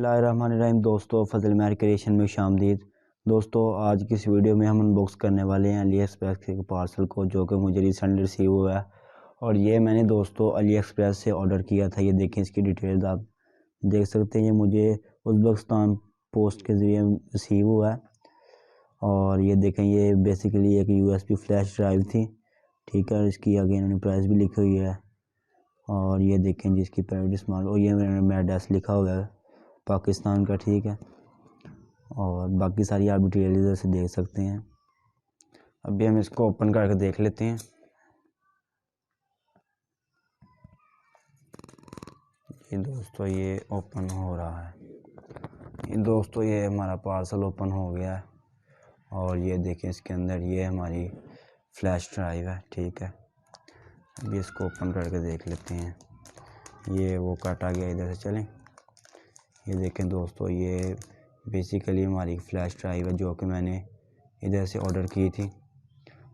बिस्मिल्लाहिर्रहमानिर्रहीम। दोस्तों, फजल महर क्रिएशन में शामदीद। दोस्तों, आज की इस वीडियो में हम अनबॉक्स करने वाले हैं अली एक्सप्रेस के पार्सल को, जो कि मुझे रिसेंटली रिसीव हुआ है। और ये मैंने दोस्तों अली एक्सप्रेस से ऑर्डर किया था। ये देखें, इसकी डिटेल्स आप देख सकते हैं। ये मुझे उज़्बेकिस्तान पोस्ट के ज़रिए रिसीव हुआ है। और ये देखें, ये बेसिकली एक USB फ्लैश ड्राइव थी, ठीक है। इसकी आगे इन्होंने प्राइस भी लिखी हुई है। और ये देखें जिसकी प्राइस स्मॉल, और ये मेरा एड्रेस लिखा हुआ है पाकिस्तान का, ठीक है। और बाकी सारी आप डिटेल इधर से देख सकते हैं। अभी हम इसको ओपन करके देख लेते हैं। ये दोस्तों, ये ओपन हो रहा है। ये दोस्तों, ये हमारा पार्सल ओपन हो गया है। और ये देखें, इसके अंदर ये हमारी फ्लैश ड्राइव है, ठीक है। अभी इसको ओपन करके देख लेते हैं। ये वो काटा गया, इधर से चलें। ये देखें दोस्तों, ये बेसिकली हमारी फ्लैश ड्राइव है, जो कि मैंने इधर से ऑर्डर की थी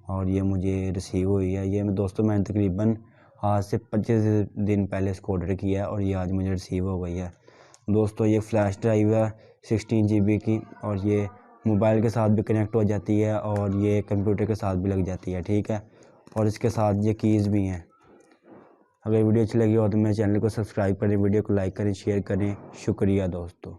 और ये मुझे रिसीव हुई है। ये दोस्तों, मैंने तकरीबन आज से 25 दिन पहले इसको ऑर्डर किया है और ये आज मुझे रिसीव हो गई है। दोस्तों, ये फ्लैश ड्राइव है 16 GB की, और ये मोबाइल के साथ भी कनेक्ट हो जाती है और ये कंप्यूटर के साथ भी लग जाती है, ठीक है। और इसके साथ ये कीज़ भी हैं। अगर वीडियो अच्छी लगी हो तो मेरे चैनल को सब्सक्राइब करें, वीडियो को लाइक करें, शेयर करें। शुक्रिया दोस्तों।